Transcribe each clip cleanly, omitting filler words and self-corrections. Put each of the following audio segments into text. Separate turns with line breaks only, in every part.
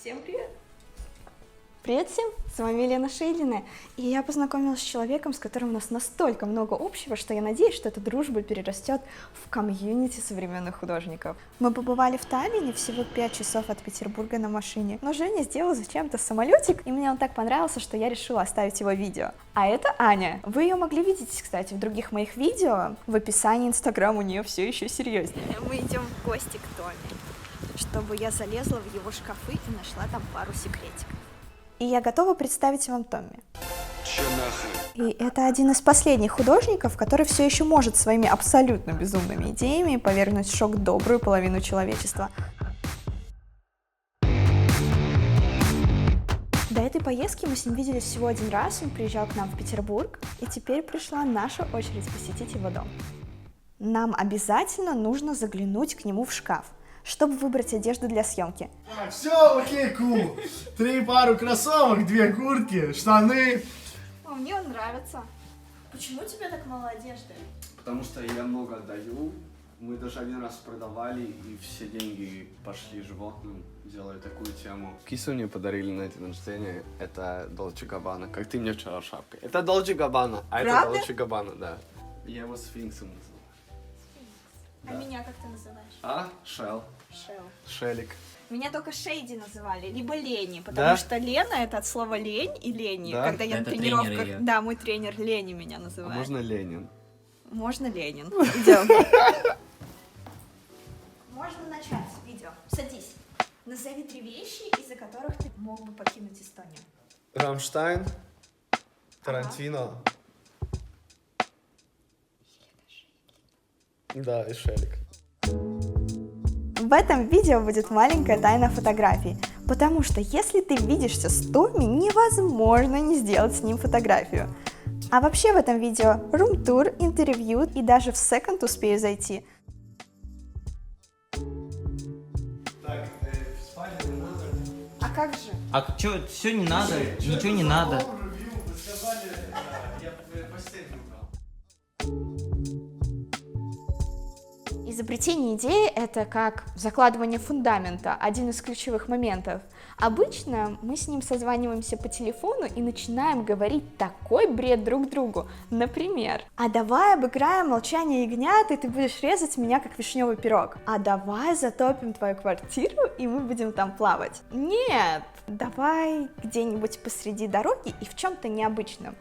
Всем привет!
Привет всем, с вами Елена Шейдина, и я познакомилась с человеком, с которым у нас настолько много общего, что я надеюсь, что эта дружба перерастет в комьюнити современных художников. Мы побывали в Таллине всего 5 часов от Петербурга на машине, но Женя сделал зачем-то самолетик, и мне он так понравился, что я решила оставить его видео. А это Аня. Вы ее могли видеть, кстати, в других моих видео, в описании Инстаграм у нее все еще серьезнее. Мы идем в гости к Томе, чтобы я залезла в его шкафы и нашла там пару секретиков. И я готова представить вам Томми. И это один из последних художников, который все еще может своими абсолютно безумными идеями повергнуть в шок добрую половину человечества. До этой поездки мы с ним виделись всего один раз, он приезжал к нам в Петербург, и теперь пришла наша очередь посетить его дом. Нам обязательно нужно заглянуть к нему в шкаф, чтобы выбрать одежду для съемки.
Так, все, окей, кул. 3 пары кроссовок, 2 куртки, штаны.
Мне он нравится. Почему у тебя так мало одежды?
Потому что я много отдаю. Мы даже один раз продавали, и все деньги пошли животным, делая такую тему. Кису мне подарили на день рождения. Это Dolce Gabbana. Как ты мне вчера шапкой. Это Dolce Gabbana, а
правда?
это Dolce Gabbana, да. Я его сфинксом называю.
А меня как ты называешь?
А? Шел.
Шел.
Шелик.
Меня только Шейди называли, либо Лени, потому
Да?
что Лена это от слова лень и лени.
Да?
Когда я
Это
на тренировках,
тренер её.
да, мой тренер Лени меня
А
называет.
можно Ленин?
Можно Ленин. Идем. Можно начать видео. Садись. Назови 3 вещи, из-за которых ты мог бы покинуть Эстонию.
Рамштайн, Тарантино. Да, и Шелик.
В этом видео будет маленькая тайна фотографий, потому что если ты видишься с Томми, невозможно не сделать с ним фотографию. А вообще в этом видео рум-тур, интервью и даже в секонд успею зайти.
Так, в спальне не надо.
А как же?
А что, все не надо, ничего не надо.
Вы сказали, я постель не убрал.
Изобретение идеи – это как закладывание фундамента, один из ключевых моментов. Обычно мы с ним созваниваемся по телефону и начинаем говорить такой бред друг другу. Например, а давай обыграем молчание ягнят, и ты будешь резать меня, как вишневый пирог. А давай затопим твою квартиру, и мы будем там плавать. Нет, давай где-нибудь посреди дороги и в чем-то необычном.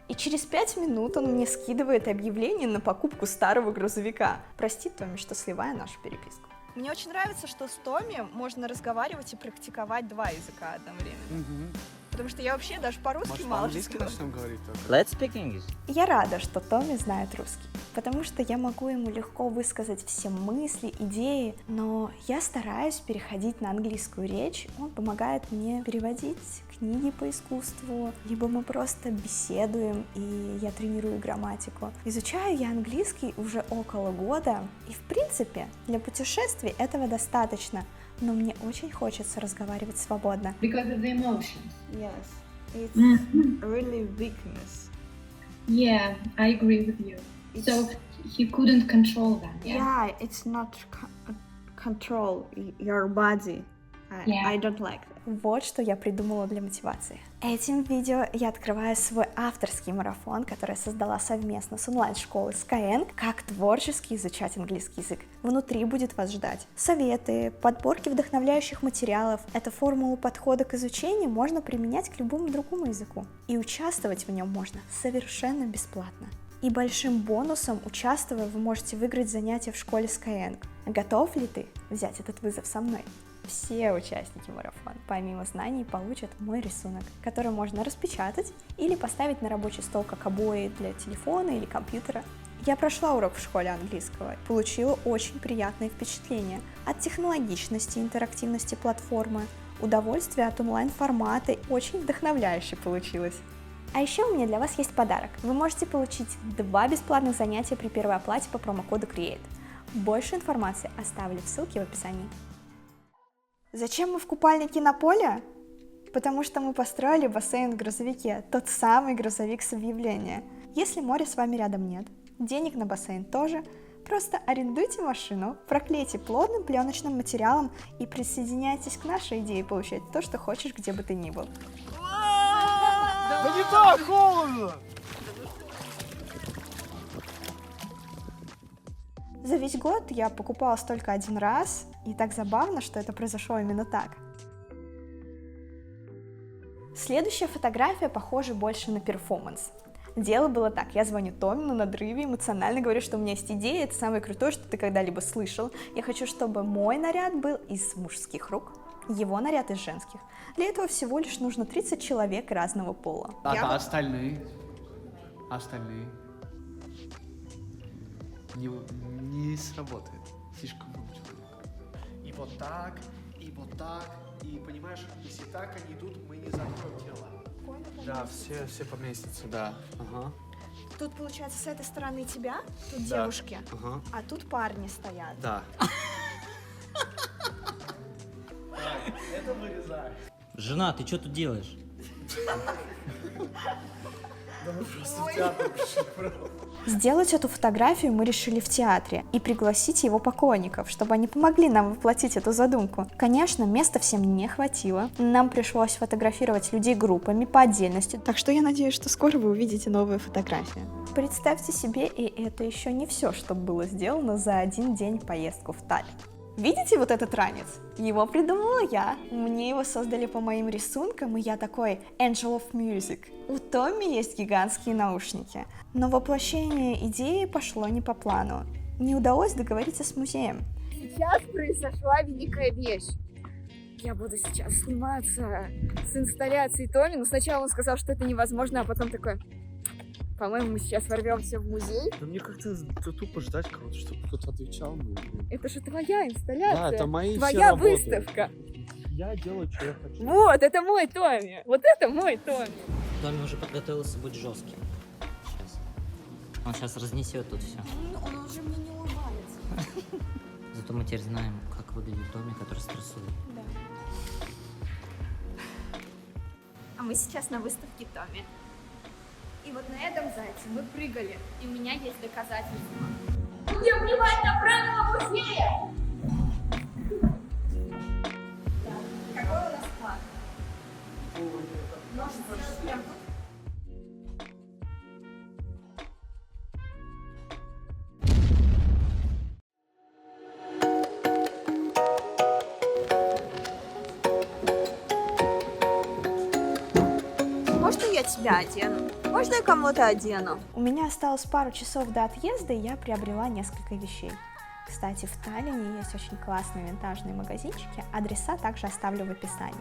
И через 5 минут он мне скидывает объявление на покупку старого грузовика. Прости, Томми, что сливаю нашу переписку. Мне очень нравится, что с Томми можно разговаривать и практиковать 2 языка одновременно. Потому что я вообще даже по-русски
Может,
мало
по-английски
что
начнем говорить только?
Let's speak English.
Я рада, что Томми знает русский, потому что я могу ему легко высказать все мысли, идеи, но я стараюсь переходить на английскую речь, он помогает мне переводить книги по искусству, либо мы просто беседуем, и я тренирую грамматику. Изучаю я английский уже около года, и в принципе для путешествий этого достаточно, но мне очень хочется разговаривать свободно.
Because of the emotions.
Yes, it's
Mhm.
really weakness.
Yeah, I agree with you. So he couldn't control them.
Yeah, it's not control your body.
Yeah.
I don't like that. Вот что я придумала для мотивации. Этим видео я открываю свой авторский марафон, который я создала совместно с онлайн-школой Skyeng, как творчески изучать английский язык. Внутри будет вас ждать советы, подборки вдохновляющих материалов. Эту формулу подхода к изучению можно применять к любому другому языку. И участвовать в нем можно совершенно бесплатно. И большим бонусом, участвуя, вы можете выиграть занятия в школе Skyeng. Готов ли ты взять этот вызов со мной? Все участники марафона, помимо знаний, получат мой рисунок, который можно распечатать или поставить на рабочий стол как обои для телефона или компьютера. Я прошла урок в школе английского и получила очень приятные впечатления от технологичности и интерактивности платформы, удовольствия от онлайн-формата, очень вдохновляюще получилось. А еще у меня для вас есть подарок. Вы можете получить 2 бесплатных занятия при первой оплате по промокоду CREATE. Больше информации оставлю в ссылке в описании. Зачем мы в купальнике на поле? Потому что мы построили бассейн в грузовике, тот самый грузовик с объявления. Если моря с вами рядом нет, денег на бассейн тоже, Просто арендуйте машину, проклейте плотным пленочным материалом и присоединяйтесь к нашей идее получать то, что хочешь, где бы ты ни был.
Да не так холодно!
За весь год я покупалась только один раз, и так забавно, что это произошло именно так. Следующая фотография похожа больше на перформанс. Дело было так, я звоню Томе на надрыве, эмоционально говорю, что у меня есть идея, это самое крутое, что ты когда-либо слышал. Я хочу, чтобы мой наряд был из мужских рук, его наряд из женских. Для этого всего лишь нужно 30 человек разного пола.
А остальные? Остальные? Не сработает. Слишком много человек.
И вот так, и понимаешь, если так они идут, мы не закроем тело. Да, все поместятся, да. Ага.
Тут, получается, с этой стороны тебя, тут
Да.
девушки,
Ага.
а тут парни стоят.
Да. Это вырезай.
Жена, ты что тут делаешь?
Да мы просто в театр пришли.
Сделать эту фотографию мы решили в театре и пригласить его поклонников, чтобы они помогли нам воплотить эту задумку. Конечно, места всем не хватило, нам пришлось фотографировать людей группами по отдельности, так что я надеюсь, что скоро вы увидите новые фотографии. Представьте себе, и это еще не все, что было сделано за один день поездку в Таллин. Видите вот этот ранец? Его придумала я. Мне его создали по моим рисункам, и я такой Angel of Music. У Томми есть гигантские наушники. Но воплощение идеи пошло не по плану. Не удалось договориться с музеем.
Сейчас произошла великая вещь. Я буду сейчас сниматься с инсталляцией Томми, но сначала он сказал, что это невозможно, а потом такой: по-моему, мы сейчас ворвемся в музей.
Да мне как-то тупо ждать кого-то, чтобы кто-то отвечал мне.
Это же твоя инсталляция.
Да, это мои все
твоя
работы.
выставка.
Я делаю, что я хочу.
Вот, это мой Томми. Вот это мой Томми.
Томми уже подготовился быть жестким. Сейчас. Он сейчас разнесет тут все.
Он уже мне не улыбается.
Зато мы теперь знаем, как выглядит Томми, который стрессует.
А мы сейчас на выставке Томми. И вот на этом зайце мы прыгали, и у меня есть доказательства.
Будем внимать на правила музея.
Какой у нас план? Ножницы прям тут. Можно я тебя одену? Можно я кому-то одену? У меня осталось пару часов до отъезда, и я приобрела несколько вещей. Кстати, в Таллине есть очень классные винтажные магазинчики, адреса также оставлю в описании.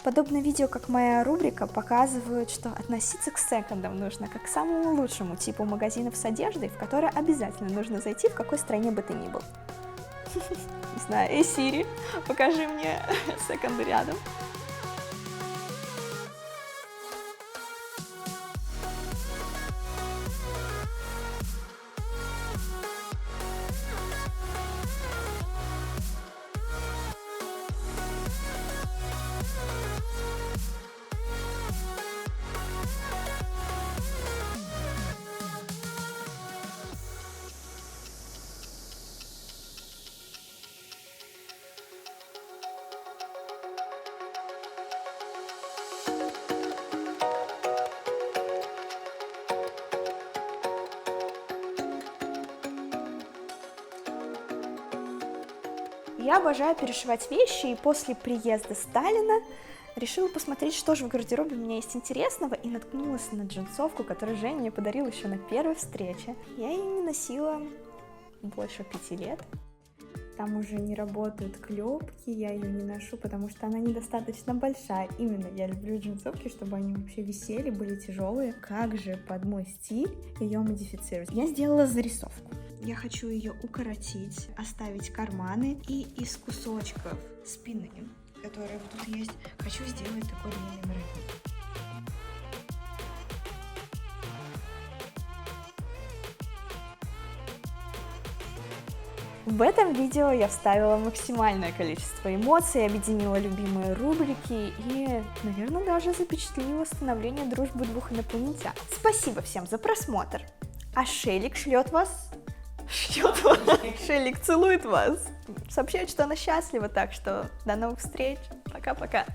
Подобно видео, как моя рубрика, показывают, что относиться к секондам нужно как к самому лучшему типу магазинов с одеждой, в который обязательно нужно зайти, в какой стране бы ты ни был. Не знаю, эй, Сири, покажи мне секонды рядом. Я обожаю перешивать вещи, и после приезда с Таллина решила посмотреть, что же в гардеробе у меня есть интересного, и наткнулась на джинсовку, которую Женя мне подарил еще на первой встрече. Я ее не носила больше 5 лет. Там уже не работают клепки, я ее не ношу, потому что она недостаточно большая. Именно я люблю джинсовки, чтобы они вообще висели, были тяжелые. Как же под мой стиль ее модифицировать? Я сделала зарисовку. Я хочу ее укоротить, оставить карманы, и из кусочков спины, которые вот тут есть, хочу сделать такой длинный воротник. В этом видео я вставила максимальное количество эмоций, объединила любимые рубрики и, наверное, даже запечатлела становление дружбы двух инопланетян. Спасибо всем за просмотр! А Шелик шлет вас Что Шелик целует вас. Сообщает, что она счастлива, так что до новых встреч. Пока-пока.